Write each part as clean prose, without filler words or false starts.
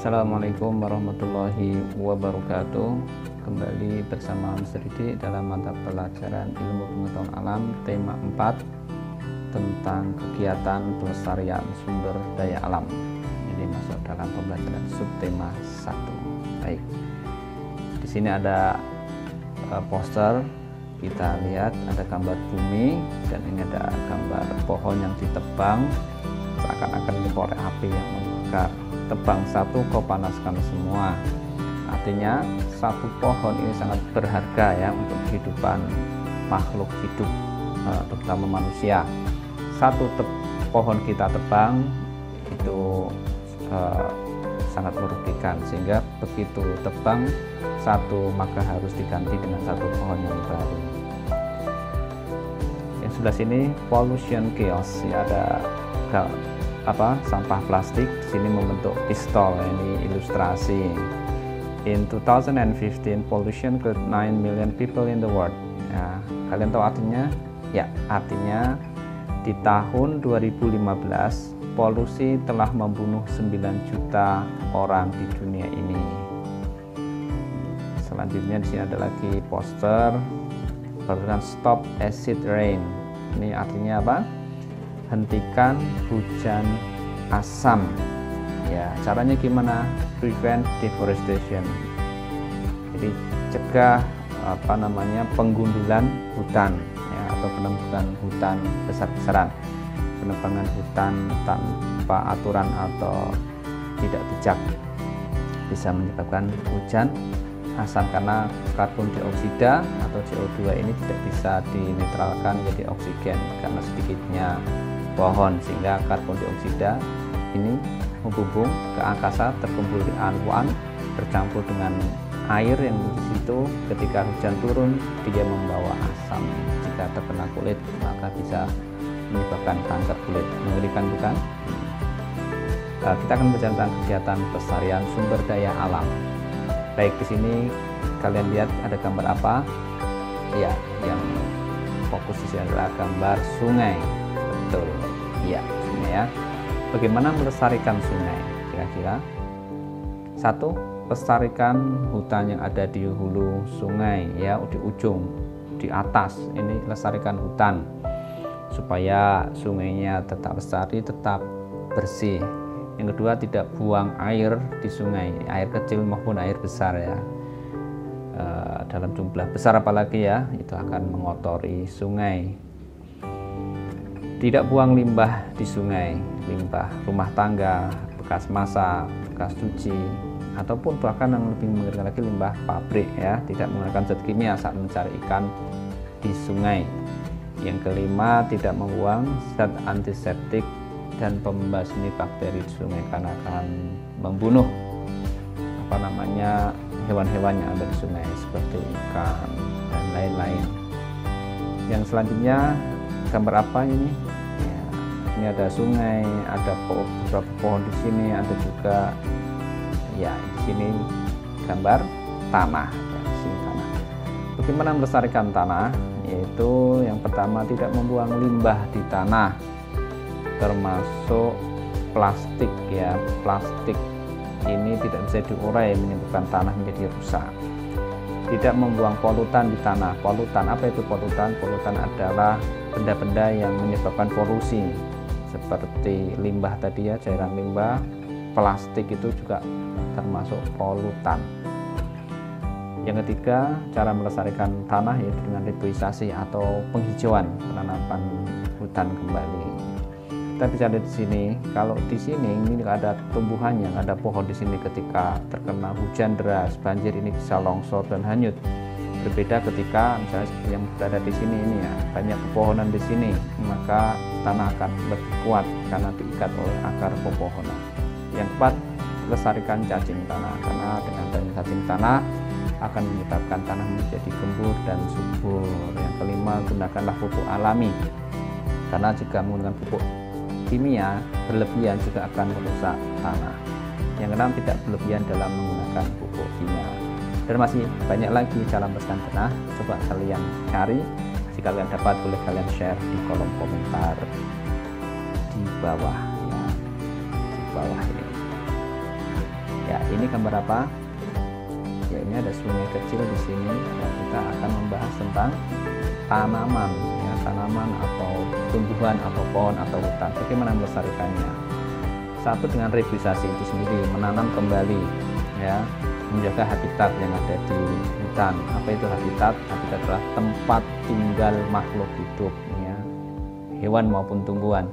Assalamualaikum warahmatullahi wabarakatuh. Kembali bersama Mr. Didik dalam mata pelajaran ilmu pengetahuan alam tema 4 tentang kegiatan pelestarian sumber daya alam. Ini masuk dalam pembelajaran subtema 1. Baik. Di sini ada poster. Kita lihat ada gambar bumi dan ini ada gambar pohon yang ditebang seakan-akan korek api yang membakar. Tebang satu kau panaskan semua. Artinya satu pohon ini sangat berharga ya untuk kehidupan makhluk hidup, terutama manusia. Satu pohon kita tebang itu sangat merugikan, sehingga begitu tebang satu maka harus diganti dengan satu pohon yang baru. Yang sebelah sini pollution chaos ya, ada sampah plastik. Di sini membentuk pistol, ini ilustrasi. In 2015 pollution killed 9 million people in the world. Ya, kalian tahu artinya? Ya, artinya di tahun 2015 polusi telah membunuh 9 juta orang di dunia ini. Selanjutnya di sini ada lagi poster bertuliskan Stop Acid Rain. Ini artinya apa? Hentikan hujan asam. Ya, caranya gimana? Prevent deforestation. Jadi cegah penggundulan hutan ya, atau penebangan hutan besar-besaran. Penebangan hutan tanpa aturan atau tidak bijak bisa menyebabkan hujan asam, karena karbon dioksida atau CO2 ini tidak bisa dinetralkan menjadi oksigen karena sedikitnya pohon, sehingga karbon dioksida ini membumbung ke angkasa, terkumpul di awan, bercampur dengan air yang di situ. Ketika hujan turun, dia membawa asam. Jika terkena kulit, maka bisa menyebabkan kanker kulit. Mengerikan bukan? Kita akan bicara tentang kegiatan pelestarian sumber daya alam. Baik, di sini kalian lihat ada gambar apa? Ya, yang fokus di sini adalah gambar sungai. Betul, iya sungai ya. Bagaimana melestarikan sungai? Kira-kira satu, lestarikan hutan yang ada di hulu sungai ya, di ujung, di atas. Ini lestarikan hutan supaya sungainya tetap lestari, tetap bersih. Yang kedua, tidak buang air di sungai, air kecil maupun air besar ya. Dalam jumlah besar apalagi ya, itu akan mengotori sungai. Tidak buang limbah di sungai, limbah rumah tangga, bekas masak, bekas cuci, ataupun bahkan yang lebih mengerikan lagi limbah pabrik ya. Tidak menggunakan zat kimia saat mencari ikan di sungai. Yang kelima, tidak membuang zat antiseptik dan pembasmi bakteri di sungai karena akan membunuh hewan-hewan yang ada di sungai seperti ikan dan lain-lain. Yang selanjutnya gambar apa ini? Ya, ini ada sungai, ada beberapa pohon di sini, ada juga ya di sini gambar tanah. Ya, di sini tanah. Bagaimana melestarikan tanah? Yaitu yang pertama, tidak membuang limbah di tanah, termasuk plastik ya. Plastik ini tidak bisa diurai, menyebabkan tanah menjadi rusak. Tidak membuang polutan di tanah. Polutan, apa itu polutan? Polutan adalah benda-benda yang menyebabkan polusi, seperti limbah tadi ya, cairan limbah. Plastik itu juga termasuk polutan. Yang ketiga, cara melestarikan tanah yaitu dengan reboisasi atau penghijauan, penanaman hutan kembali. Kita bisa lihat di sini, kalau di sini ini ada tumbuhannya, ada pohon di sini, ketika terkena hujan deras, banjir, ini bisa longsor dan hanyut. Berbeda ketika misalnya yang berada di sini ini ya, banyak pepohonan di sini, maka tanah akan lebih kuat karena diikat oleh akar pepohonan. Yang keempat, lestarikan cacing tanah, karena dengan adanya cacing tanah akan menyebabkan tanah menjadi gembur dan subur. Yang kelima, gunakanlah pupuk alami, karena jika menggunakan pupuk kimia berlebihan juga akan merusak tanah. Yang keenam, tidak berlebihan dalam menggunakan pupuk kimia. Dan masih banyak lagi cara melestarikan tanah. Coba kalian cari, jika kalian dapat boleh kalian share di kolom komentar di bawah ya, di bawah ini. Ya, ini gambar apa? Ya, ini ada sungai kecil di sini. Nah, kita akan membahas tentang tanaman, ya, tanaman atau tumbuhan atau pohon atau hutan. Bagaimana melestarikannya? Satu, dengan revitalisasi itu sendiri, menanam kembali, ya, menjaga habitat yang ada di hutan. Apa itu habitat? Habitat adalah tempat tinggal makhluk hidup, ya, hewan maupun tumbuhan.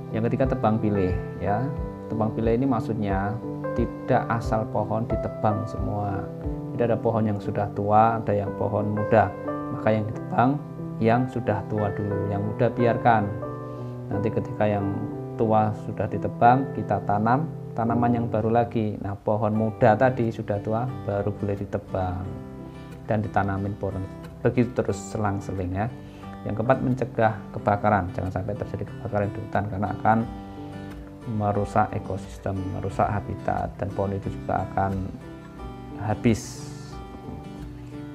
Yang ketiga, tebang pilih, ya. Tebang pilih ini maksudnya tidak asal pohon ditebang semua. Tidak ada pohon yang sudah tua, ada yang pohon muda. Maka yang ditebang yang sudah tua dulu, yang muda biarkan. Nanti ketika yang tua sudah ditebang, kita tanam tanaman yang baru lagi. Nah, pohon muda tadi sudah tua baru boleh ditebang dan ditanamin pohon. Begitu terus selang-seling, ya. Yang keempat, mencegah kebakaran. Jangan sampai terjadi kebakaran di hutan karena akan merusak ekosistem, merusak habitat, dan pohon itu juga akan habis.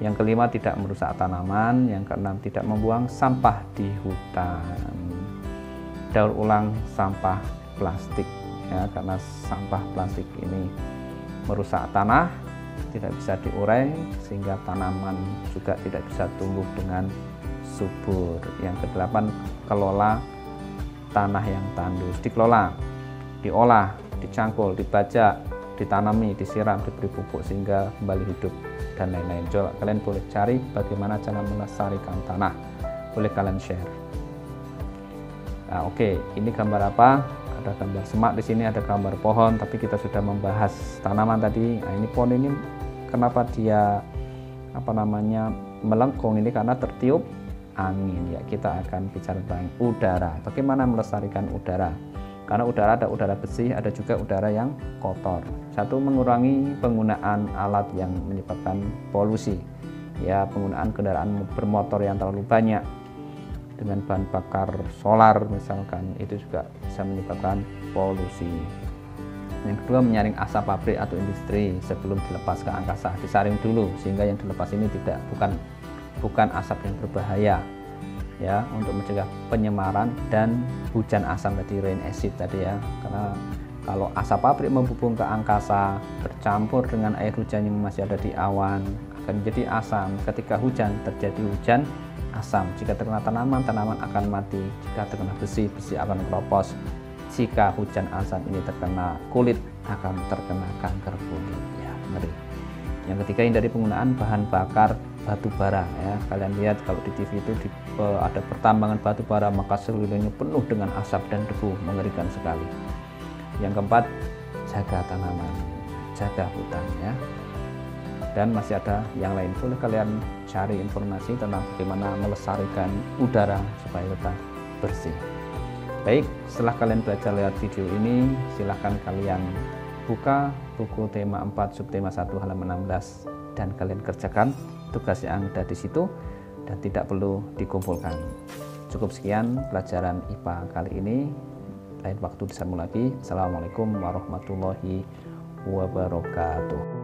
Yang kelima, tidak merusak tanaman. Yang keenam, tidak membuang sampah di hutan. Daur ulang sampah plastik, ya, karena sampah plastik ini merusak tanah, tidak bisa diurai sehingga tanaman juga tidak bisa tumbuh dengan subur. Yang kedelapan, kelola tanah yang tandus. Dikelola, diolah, dicangkul, dibajak, ditanami, disiram, diberi pupuk sehingga kembali hidup dan lain-lain. Coba kalian boleh cari bagaimana cara melestarikan tanah, boleh kalian share. Nah, oke, ini gambar apa? Ada gambar semak di sini, ada gambar pohon, tapi kita sudah membahas tanaman tadi. Nah, ini pohon ini kenapa dia melengkung ini? Karena tertiup angin, ya. Kita akan bicara tentang udara. Bagaimana melestarikan udara? Karena udara ada udara bersih, ada juga udara yang kotor. Satu, mengurangi penggunaan alat yang menyebabkan polusi, ya, penggunaan kendaraan bermotor yang terlalu banyak dengan bahan bakar solar misalkan, itu juga bisa menyebabkan polusi. Yang kedua, menyaring asap pabrik atau industri sebelum dilepas ke angkasa. Disaring dulu sehingga yang dilepas ini bukan asap yang berbahaya, ya, untuk mencegah penyemaran dan hujan asam tadi, rain acid tadi, ya. Karena kalau asap pabrik membubung ke angkasa bercampur dengan air hujan yang masih ada di awan akan menjadi asam. Ketika hujan, terjadi hujan asam. Jika terkena tanaman, tanaman akan mati. Jika terkena besi, besi akan keropos. Jika hujan asam ini terkena kulit, akan terkena kanker kulit, ya, ngeri. Yang ketiga, hindari penggunaan bahan bakar batu bara, ya. Kalian lihat kalau di TV itu ada pertambangan batu bara, maka sekelilingnya penuh dengan asap dan debu, mengerikan sekali. Yang keempat, jaga tanaman, jaga hutan, ya. Dan masih ada yang lain, boleh kalian cari informasi tentang bagaimana melestarikan udara supaya tetap bersih. Baik, setelah kalian belajar lewat video ini, silahkan kalian buka buku tema 4 subtema 1 halaman 16 dan kalian kerjakan tugas yang ada di situ dan tidak perlu dikumpulkan. Cukup sekian pelajaran IPA kali ini. Lain waktu disambung lagi. Assalamualaikum warahmatullahi wabarakatuh.